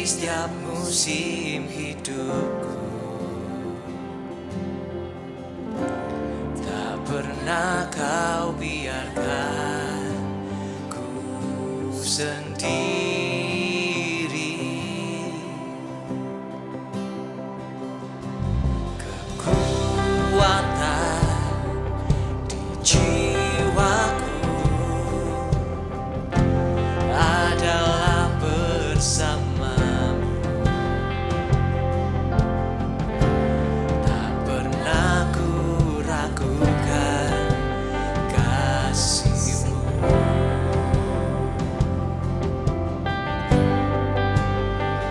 setiap musim hidupku. Tak pernah kau biarkan ku sendiri. Kekuatan di jiwaku adalah bersamamu. Tak pernah ku ragukan kasih-Mu.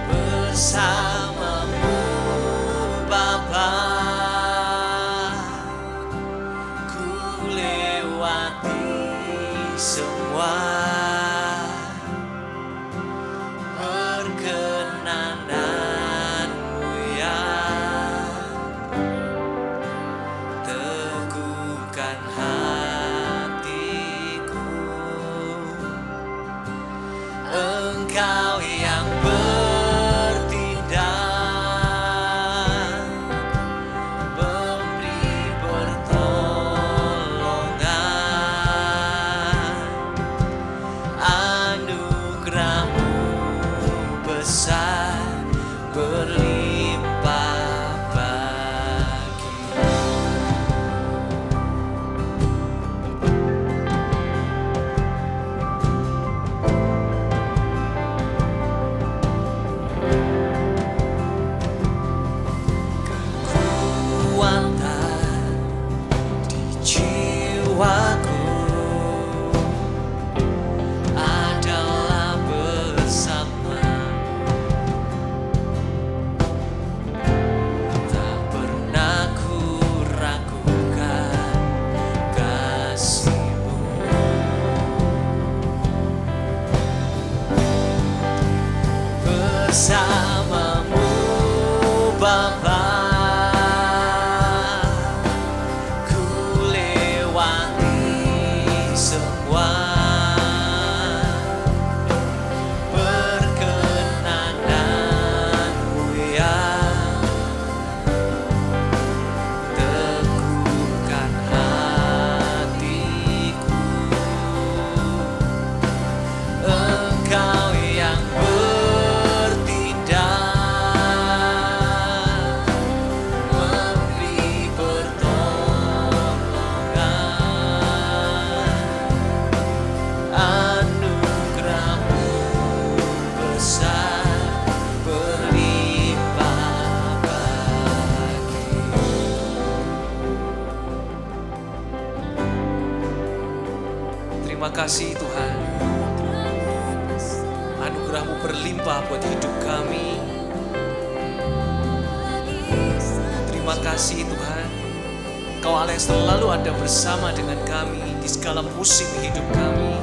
Bersamamu Bapa, ku lewati semua perkenanan-Mu yang teguhkan hatiku. Engkau yang bertindak, memberi pertolongan. Anugerah-Mu besar, berlimpah bagiku. Kekuatan di jiwaku adalah bersamamu. Tak pernah ku ragukan kasih-Mu. Bersamamu Bapa, ku lewati semua perkenanan-Mu yang teguhkan hatiku. Engkau yang bertindak, memberi pertolongan. Anugerah-Mu besar, berlimpah bagiku. Terima kasih Tuhan, anugerah-Mu berlimpah buat hidup kami. Terima kasih Tuhan, Kau Allah yang selalu ada bersama dengan kami di segala musim hidup kami.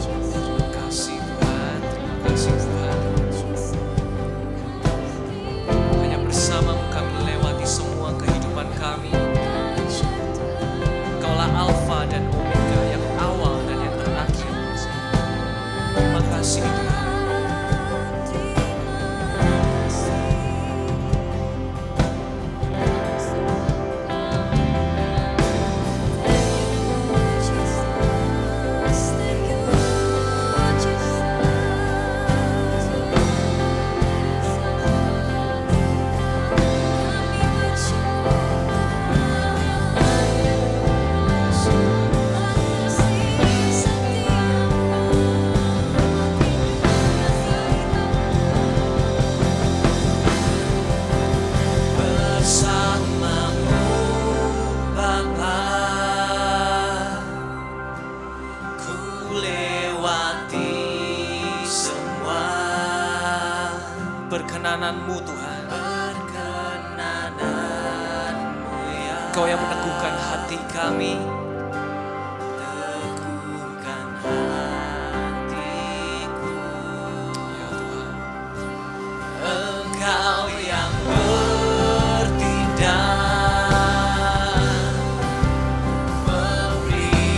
Terima kasih Tuhan, terima kasih Tuhan. Hanya bersama-Mu kami lewati semua kehidupan kami. Kaulah Alfa dan Omega, yang awal dan yang terakhir. Terima kasih Tuhan. Bersamamu Bapa, ku lewati semua perkenanan-Mu Tuhan. Perkenanan-Mu yang Kau yang meneguhkan hati kami. Teguhkan hatiku. Ya Tuhan, Engkau yang bertindak, memberi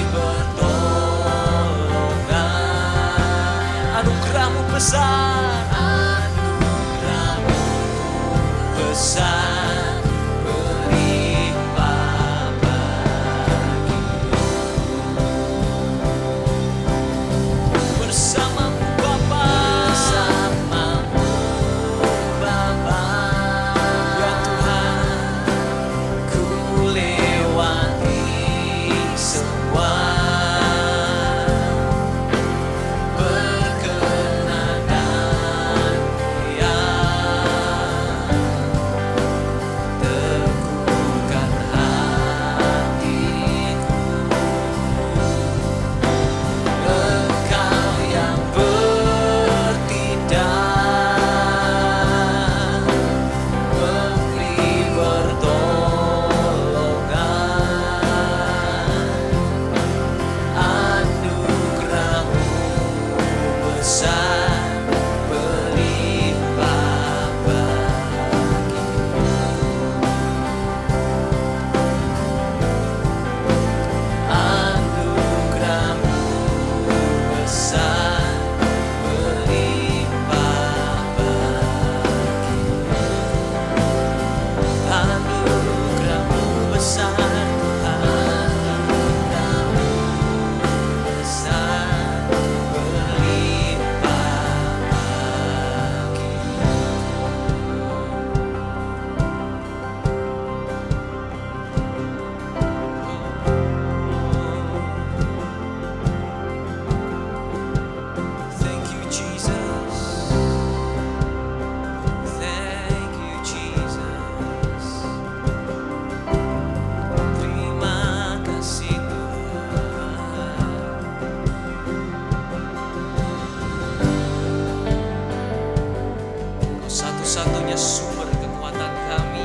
Satu-satunya sumber kekuatan kami,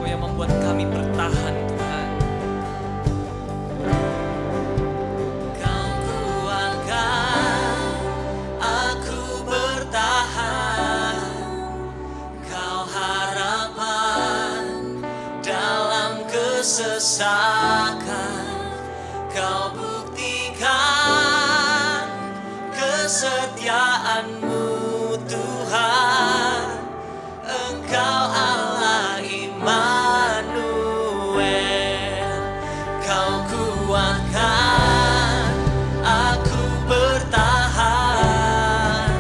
Kau yang membuat kami bertahan Tuhan. Kau kuatkan aku bertahan, Kau harapan dalam kesesakan, Kau buktikan kesetiaan-Mu Tuhan. Engkau Allah Immanuel, Kau kuatkan aku bertahan,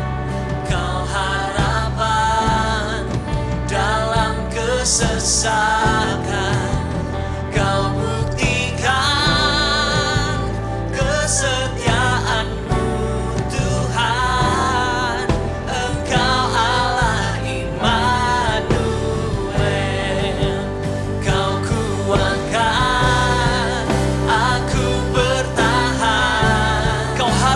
Kau harapan dalam kesesakan, Kau buktikan kesetiaan-Mu Tuhan. Engkau Allah Immanuel, Kau kuatkan aku bertahan, Kau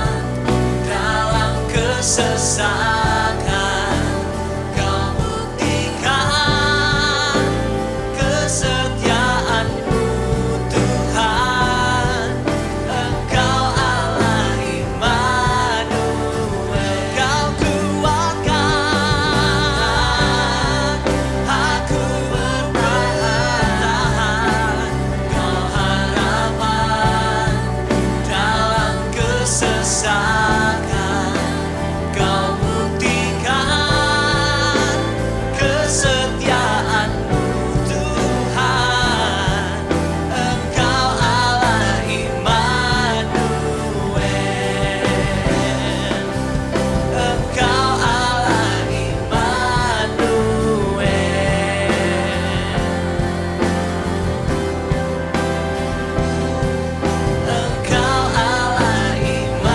harapan dalam kesesakan, Kau buktikan kesetiaan-Mu Tuhan. Engkau Allah Immanuel, Kau kuatkan aku bertahan, Kau harapan dalam kesesakan, Kau buktikan kesetiaan-Mu Tuhan. Engkau Allah Immanuel, Engkau Allah Immanuel, Engkau Allah Immanuel.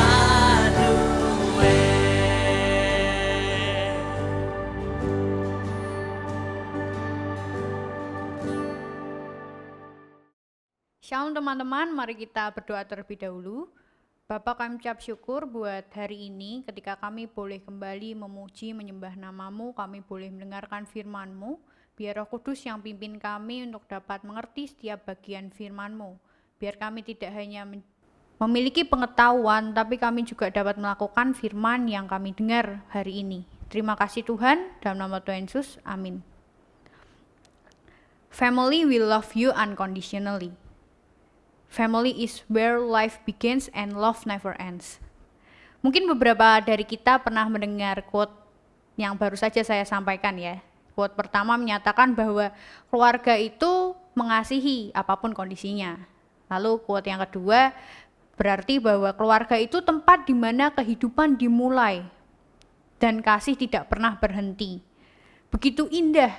Shalom teman-teman, mari kita berdoa terlebih dahulu. Bapa, kami ucap syukur buat hari ini ketika kami boleh kembali memuji menyembah nama-Mu, kami boleh mendengarkan firman-Mu. Biar Roh Kudus yang pimpin kami untuk dapat mengerti setiap bagian firman-Mu. Biar kami tidak hanya memiliki pengetahuan, tapi kami juga dapat melakukan firman yang kami dengar hari ini. Terima kasih Tuhan, dalam nama Tuhan Yesus, amin. Family will love you unconditionally. Family is where life begins and love never ends. Mungkin beberapa dari kita pernah mendengar quote yang baru saja saya sampaikan ya. Quote pertama menyatakan bahwa keluarga itu mengasihi apapun kondisinya. Lalu quote yang kedua berarti bahwa keluarga itu tempat di mana kehidupan dimulai dan kasih tidak pernah berhenti. Begitu indah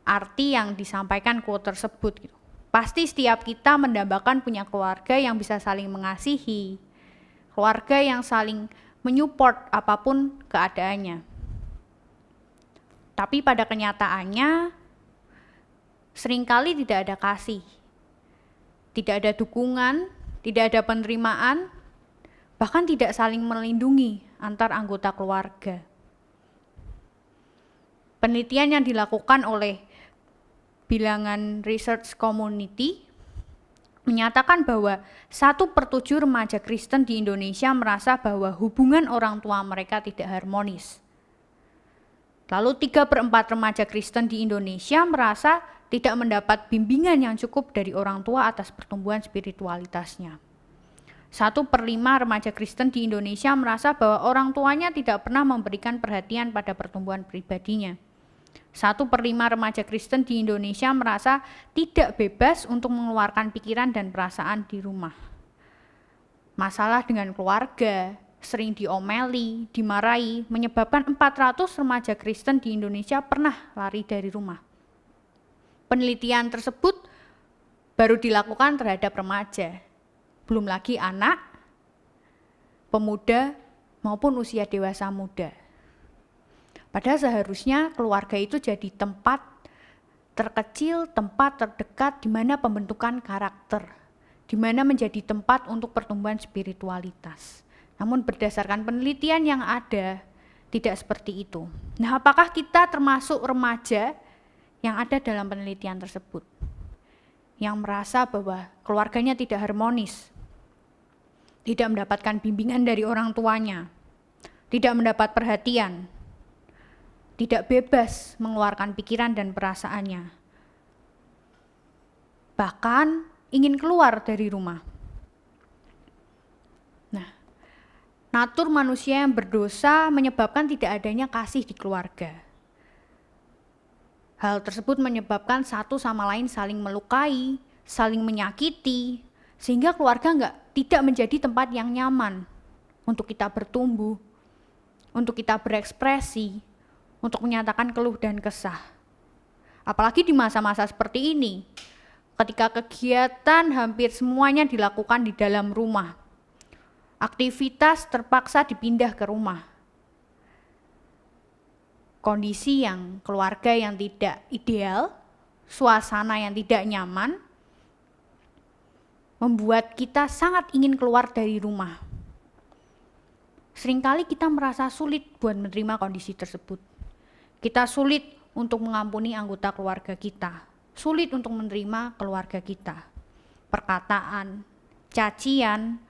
arti yang disampaikan quote tersebut gitu. Pasti setiap kita mendambakan punya keluarga yang bisa saling mengasihi, keluarga yang saling menyupport apapun keadaannya. Tapi pada kenyataannya seringkali tidak ada kasih, tidak ada dukungan, tidak ada penerimaan, bahkan tidak saling melindungi antar anggota keluarga. Penelitian yang dilakukan oleh bilangan research community menyatakan bahwa 1/7 remaja Kristen di Indonesia merasa bahwa hubungan orang tua mereka tidak harmonis. Lalu 3/4 remaja Kristen di Indonesia merasa tidak mendapat bimbingan yang cukup dari orang tua atas pertumbuhan spiritualitasnya. 1/5 remaja Kristen di Indonesia merasa bahwa orang tuanya tidak pernah memberikan perhatian pada pertumbuhan pribadinya. 1/5 remaja Kristen di Indonesia merasa tidak bebas untuk mengeluarkan pikiran dan perasaan di rumah. Masalah dengan keluarga, sering diomeli, dimarahi, menyebabkan 400 remaja Kristen di Indonesia pernah lari dari rumah. Penelitian tersebut baru dilakukan terhadap remaja, belum lagi anak, pemuda, maupun usia dewasa muda. Padahal seharusnya keluarga itu jadi tempat terkecil, tempat terdekat di mana pembentukan karakter, di mana menjadi tempat untuk pertumbuhan spiritualitas. Namun berdasarkan penelitian yang ada, tidak seperti itu. Nah, apakah kita termasuk remaja yang ada dalam penelitian tersebut? Yang merasa bahwa keluarganya tidak harmonis, tidak mendapatkan bimbingan dari orang tuanya, tidak mendapat perhatian, tidak bebas mengeluarkan pikiran dan perasaannya, bahkan ingin keluar dari rumah. Nah, natur manusia yang berdosa menyebabkan tidak adanya kasih di keluarga. Hal tersebut menyebabkan satu sama lain saling melukai, saling menyakiti, sehingga keluarga tidak menjadi tempat yang nyaman untuk kita bertumbuh, untuk kita berekspresi, untuk menyatakan keluh dan kesah. Apalagi di masa-masa seperti ini, ketika kegiatan hampir semuanya dilakukan di dalam rumah, aktivitas terpaksa dipindah ke rumah. Kondisi yang keluarga yang tidak ideal, suasana yang tidak nyaman, membuat kita sangat ingin keluar dari rumah. Seringkali kita merasa sulit buat menerima kondisi tersebut. Kita sulit untuk mengampuni anggota keluarga kita, sulit untuk menerima keluarga kita. Perkataan, cacian,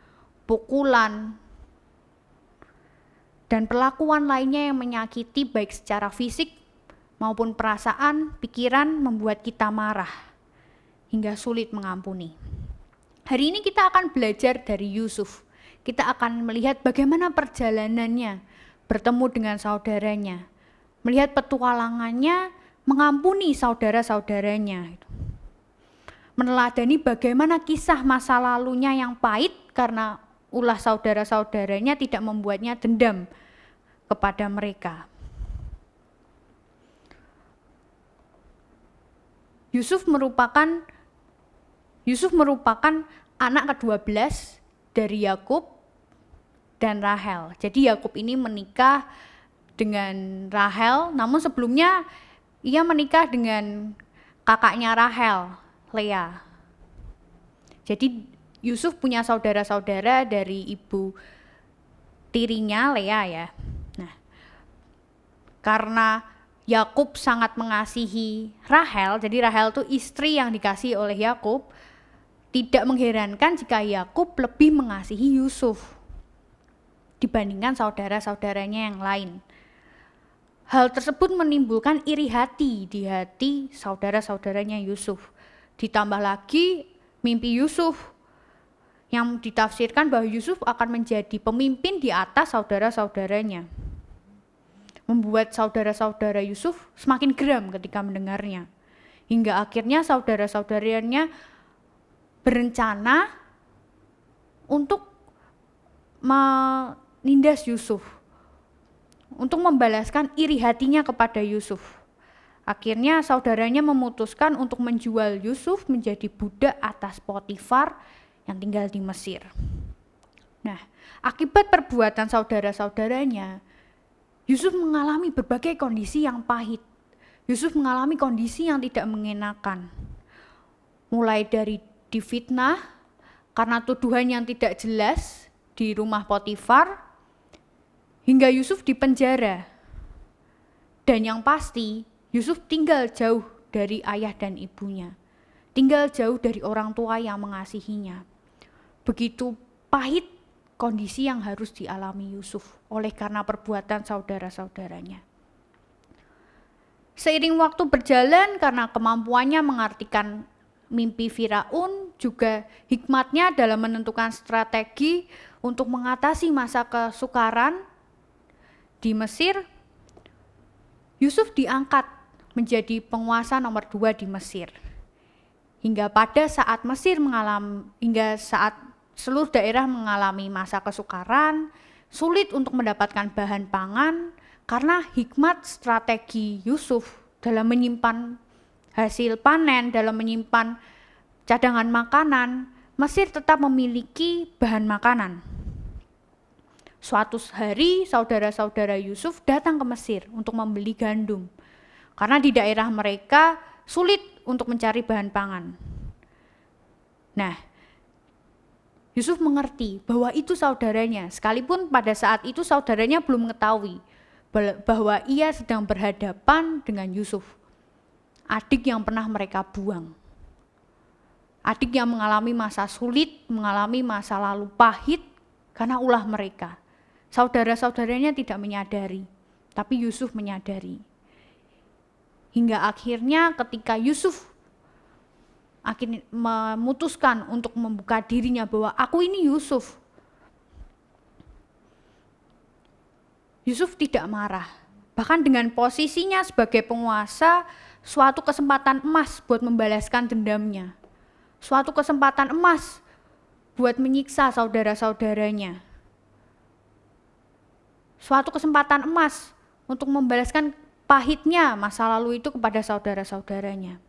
pukulan, dan perlakuan lainnya yang menyakiti baik secara fisik maupun perasaan, pikiran membuat kita marah hingga sulit mengampuni. Hari ini kita akan belajar dari Yusuf. Kita akan melihat bagaimana perjalanannya bertemu dengan saudaranya, melihat petualangannya mengampuni saudara-saudaranya, meneladani bagaimana kisah masa lalunya yang pahit karena ulah saudara-saudaranya tidak membuatnya dendam kepada mereka. Yusuf merupakan anak ke-12 dari Yakub dan Rahel. Jadi Yakub ini menikah dengan Rahel, namun sebelumnya ia menikah dengan kakaknya Rahel, Lea. Jadi Yusuf punya saudara-saudara dari ibu tirinya Lea ya. Nah, karena Yakub sangat mengasihi Rahel, jadi Rahel itu istri yang dikasihi oleh Yakub, tidak mengherankan jika Yakub lebih mengasihi Yusuf dibandingkan saudara-saudaranya yang lain. Hal tersebut menimbulkan iri hati di hati saudara-saudaranya Yusuf. Ditambah lagi mimpi Yusuf yang ditafsirkan bahwa Yusuf akan menjadi pemimpin di atas saudara-saudaranya, membuat saudara-saudara Yusuf semakin geram ketika mendengarnya. Hingga akhirnya saudara-saudaranya berencana untuk menindas Yusuf, untuk membalaskan iri hatinya kepada Yusuf. Akhirnya saudaranya memutuskan untuk menjual Yusuf menjadi budak atas Potifar yang tinggal di Mesir. Nah, akibat perbuatan saudara-saudaranya, Yusuf mengalami berbagai kondisi yang pahit. Yusuf mengalami kondisi yang tidak mengenakan. Mulai dari difitnah karena tuduhan yang tidak jelas di rumah Potifar, hingga Yusuf dipenjara. Dan yang pasti, Yusuf tinggal jauh dari ayah dan ibunya. Tinggal jauh dari orang tua yang mengasihinya. Begitu pahit kondisi yang harus dialami Yusuf oleh karena perbuatan saudara-saudaranya. Seiring waktu berjalan, karena kemampuannya mengartikan mimpi Firaun, juga hikmatnya dalam menentukan strategi untuk mengatasi masa kesukaran di Mesir, Yusuf diangkat menjadi penguasa nomor 2 di Mesir. Hingga saat seluruh daerah mengalami masa kesukaran, sulit untuk mendapatkan bahan pangan, karena hikmat strategi Yusuf dalam menyimpan hasil panen, dalam menyimpan cadangan makanan, Mesir tetap memiliki bahan makanan. Suatu hari saudara-saudara Yusuf datang ke Mesir untuk membeli gandum, karena di daerah mereka sulit untuk mencari bahan pangan. Nah, Yusuf mengerti bahwa itu saudaranya, sekalipun pada saat itu saudaranya belum mengetahui bahwa ia sedang berhadapan dengan Yusuf, adik yang pernah mereka buang. Adik yang mengalami masa sulit, mengalami masa lalu pahit karena ulah mereka. Saudara-saudaranya tidak menyadari, tapi Yusuf menyadari. Hingga akhirnya ketika Yusuf akhirnya memutuskan untuk membuka dirinya bahwa aku ini Yusuf, Yusuf tidak marah. Bahkan dengan posisinya sebagai penguasa, suatu kesempatan emas buat membalaskan dendamnya. Suatu kesempatan emas buat menyiksa saudara-saudaranya. Suatu kesempatan emas untuk membalaskan pahitnya masa lalu itu kepada saudara-saudaranya.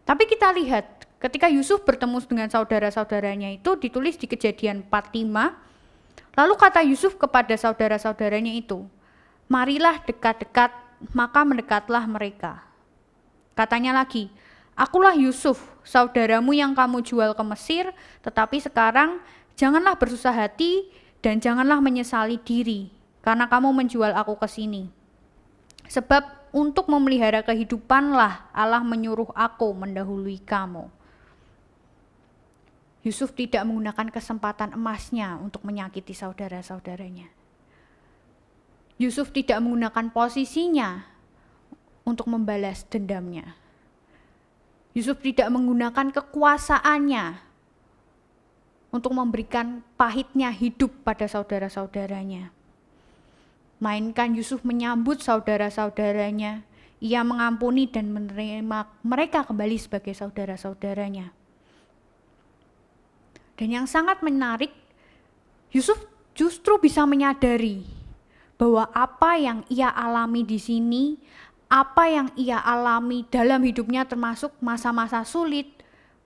Tapi kita lihat ketika Yusuf bertemu dengan saudara-saudaranya itu ditulis di Kejadian 45. Lalu kata Yusuf kepada saudara-saudaranya itu, marilah dekat-dekat, maka mendekatlah mereka. Katanya lagi, akulah Yusuf, saudaramu yang kamu jual ke Mesir, tetapi sekarang janganlah bersusah hati dan janganlah menyesali diri, karena kamu menjual aku ke sini. Sebab untuk memelihara kehidupanlah Allah menyuruh aku mendahului kamu. Yusuf tidak menggunakan kesempatan emasnya untuk menyakiti saudara-saudaranya. Yusuf tidak menggunakan posisinya untuk membalas dendamnya. Yusuf tidak menggunakan kekuasaannya untuk memberikan pahitnya hidup pada saudara-saudaranya. Melainkan Yusuf menyambut saudara-saudaranya, ia mengampuni dan menerima mereka kembali sebagai saudara-saudaranya. Dan yang sangat menarik, Yusuf justru bisa menyadari bahwa apa yang ia alami di sini, apa yang ia alami dalam hidupnya termasuk masa-masa sulit,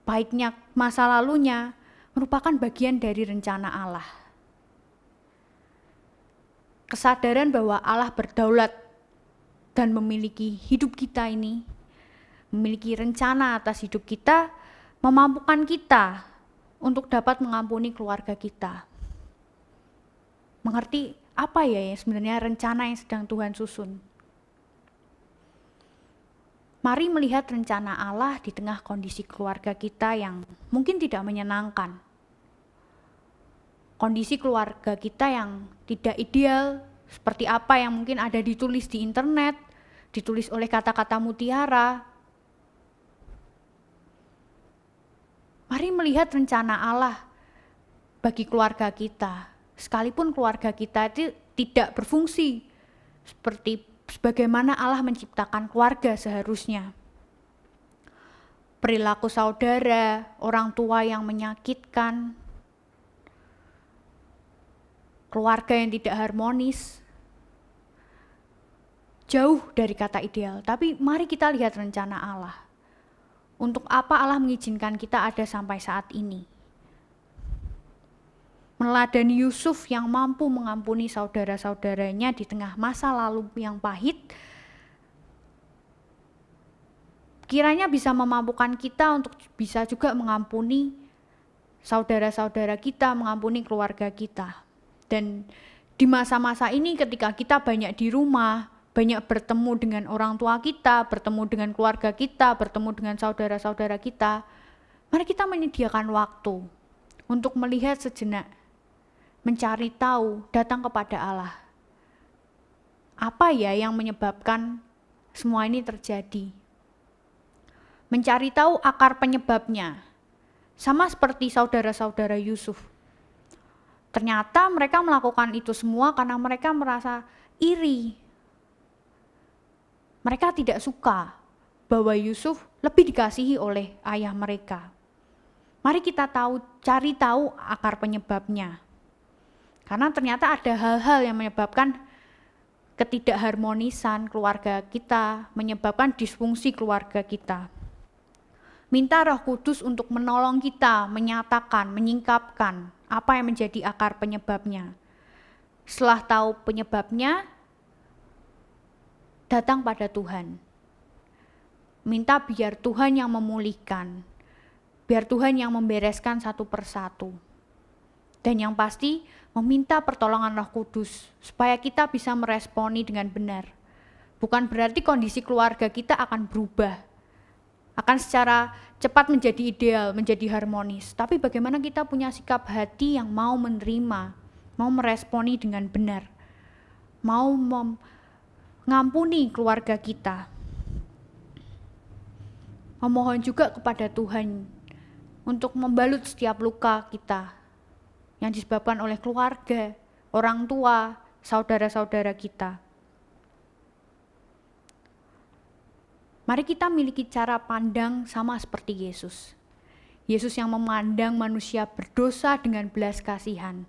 baiknya masa lalunya, merupakan bagian dari rencana Allah. Kesadaran bahwa Allah berdaulat dan memiliki hidup kita ini, memiliki rencana atas hidup kita, memampukan kita untuk dapat mengampuni keluarga kita. Mengerti apa ya sebenarnya rencana yang sedang Tuhan susun. Mari melihat rencana Allah di tengah kondisi keluarga kita yang mungkin tidak menyenangkan. Kondisi keluarga kita yang tidak ideal, seperti apa yang mungkin ada ditulis di internet, ditulis oleh kata-kata mutiara. Mari melihat rencana Allah bagi keluarga kita, sekalipun keluarga kita itu tidak berfungsi sebagaimana Allah menciptakan keluarga seharusnya. Perilaku saudara, orang tua yang menyakitkan, keluarga yang tidak harmonis, jauh dari kata ideal, tapi mari kita lihat rencana Allah. Untuk apa Allah mengizinkan kita ada sampai saat ini? Meneladani Yusuf yang mampu mengampuni saudara-saudaranya di tengah masa lalu yang pahit, kiranya bisa memampukan kita untuk bisa juga mengampuni saudara-saudara kita, mengampuni keluarga kita. Dan di masa-masa ini ketika kita banyak di rumah, banyak bertemu dengan orang tua kita, bertemu dengan keluarga kita, bertemu dengan saudara-saudara kita, mari kita menyediakan waktu untuk melihat sejenak, mencari tahu, datang kepada Allah. Apa ya yang menyebabkan semua ini terjadi? Mencari tahu akar penyebabnya. Sama seperti saudara-saudara Yusuf. Ternyata mereka melakukan itu semua karena mereka merasa iri. Mereka tidak suka bahwa Yusuf lebih dikasihi oleh ayah mereka. Mari kita cari tahu akar penyebabnya. Karena ternyata ada hal-hal yang menyebabkan ketidakharmonisan keluarga kita, menyebabkan disfungsi keluarga kita. Minta Roh Kudus untuk menolong kita, menyatakan, menyingkapkan apa yang menjadi akar penyebabnya. Setelah tahu penyebabnya, datang pada Tuhan. Minta biar Tuhan yang memulihkan, biar Tuhan yang membereskan satu persatu. Dan yang pasti, meminta pertolongan Roh Kudus, supaya kita bisa meresponi dengan benar. Bukan berarti kondisi keluarga kita akan berubah, akan secara cepat menjadi ideal, menjadi harmonis. Tapi bagaimana kita punya sikap hati yang mau menerima, mau meresponi dengan benar, mau mengampuni keluarga kita. Memohon juga kepada Tuhan untuk membalut setiap luka kita yang disebabkan oleh keluarga, orang tua, saudara-saudara kita. Mari kita miliki cara pandang sama seperti Yesus. Yesus yang memandang manusia berdosa dengan belas kasihan.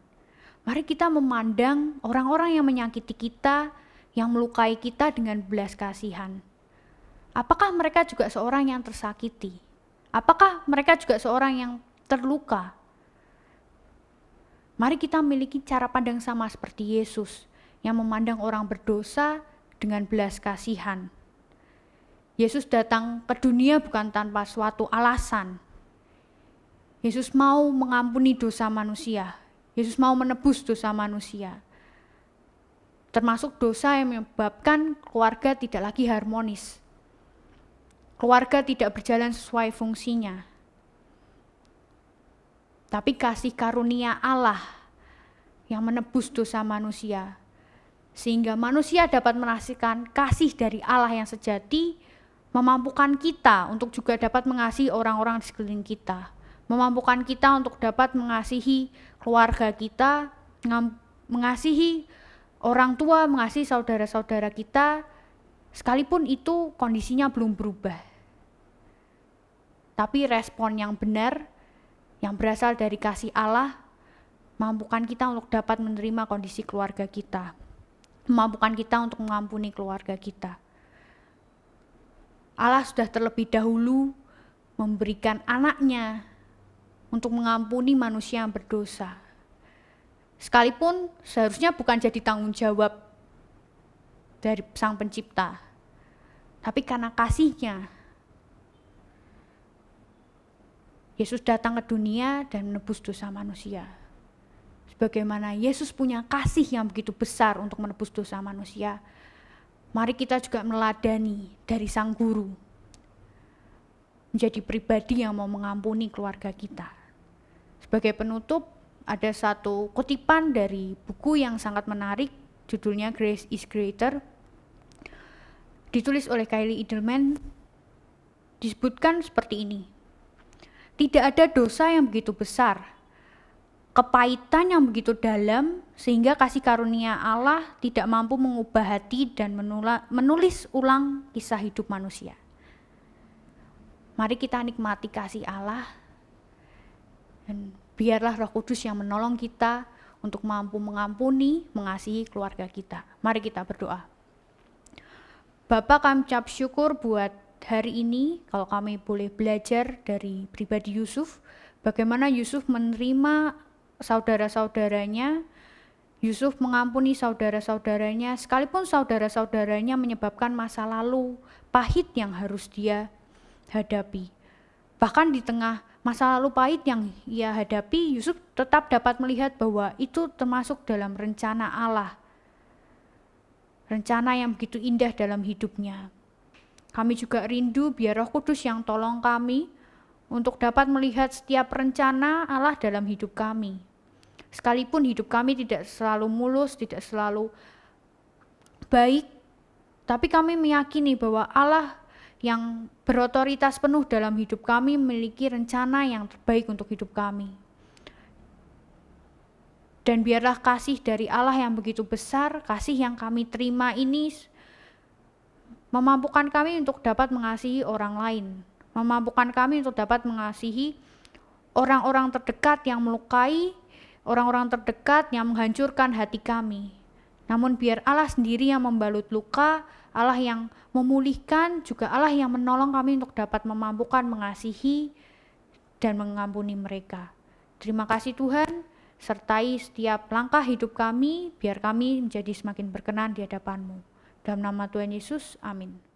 Mari kita memandang orang-orang yang menyakiti kita, yang melukai kita dengan belas kasihan. Apakah mereka juga seorang yang tersakiti? Apakah mereka juga seorang yang terluka? Mari kita miliki cara pandang sama seperti Yesus, yang memandang orang berdosa dengan belas kasihan. Yesus datang ke dunia bukan tanpa suatu alasan. Yesus mau mengampuni dosa manusia. Yesus mau menebus dosa manusia. Termasuk dosa yang menyebabkan keluarga tidak lagi harmonis. Keluarga tidak berjalan sesuai fungsinya. Tapi kasih karunia Allah yang menebus dosa manusia. Sehingga manusia dapat merasakan kasih dari Allah yang sejati, memampukan kita untuk juga dapat mengasihi orang-orang di sekeliling kita. Memampukan kita untuk dapat mengasihi keluarga kita, mengasihi orang tua, mengasihi saudara-saudara kita, sekalipun itu kondisinya belum berubah. Tapi respon yang benar, yang berasal dari kasih Allah, memampukan kita untuk dapat menerima kondisi keluarga kita. Memampukan kita untuk mengampuni keluarga kita. Allah sudah terlebih dahulu memberikan anaknya untuk mengampuni manusia yang berdosa. Sekalipun seharusnya bukan jadi tanggung jawab dari Sang Pencipta, tapi karena kasihnya, Yesus datang ke dunia dan menebus dosa manusia. Sebagaimana Yesus punya kasih yang begitu besar untuk menebus dosa manusia, mari kita juga meneladani dari Sang Guru, menjadi pribadi yang mau mengampuni keluarga kita. Sebagai penutup, ada satu kutipan dari buku yang sangat menarik, judulnya Grace is Greater, ditulis oleh Kylie Edelman. Disebutkan seperti ini: tidak ada dosa yang begitu besar, kepahitan yang begitu dalam, sehingga kasih karunia Allah tidak mampu mengubah hati dan menulis ulang kisah hidup manusia. Mari kita nikmati kasih Allah, dan biarlah Roh Kudus yang menolong kita untuk mampu mengampuni, mengasihi keluarga kita. Mari kita berdoa. Bapa, kami ucap syukur buat hari ini kalau kami boleh belajar dari pribadi Yusuf, bagaimana Yusuf menerima saudara-saudaranya, Yusuf mengampuni saudara-saudaranya, sekalipun saudara-saudaranya menyebabkan masa lalu pahit yang harus dia hadapi. Bahkan di tengah masa lalu pahit yang ia hadapi, Yusuf tetap dapat melihat bahwa itu termasuk dalam rencana Allah. Rencana yang begitu indah dalam hidupnya. Kami juga rindu biar Roh Kudus yang tolong kami untuk dapat melihat setiap rencana Allah dalam hidup kami. Sekalipun hidup kami tidak selalu mulus, tidak selalu baik, tapi kami meyakini bahwa Allah yang berotoritas penuh dalam hidup kami memiliki rencana yang terbaik untuk hidup kami. Dan biarlah kasih dari Allah yang begitu besar, kasih yang kami terima ini memampukan kami untuk dapat mengasihi orang lain, memampukan kami untuk dapat mengasihi orang-orang terdekat yang melukai, orang-orang terdekat yang menghancurkan hati kami. Namun biar Allah sendiri yang membalut luka, Allah yang memulihkan, juga Allah yang menolong kami untuk dapat memampukan mengasihi dan mengampuni mereka. Terima kasih Tuhan, sertai setiap langkah hidup kami, biar kami menjadi semakin berkenan di hadapan-Mu. Dalam nama Tuhan Yesus, amin.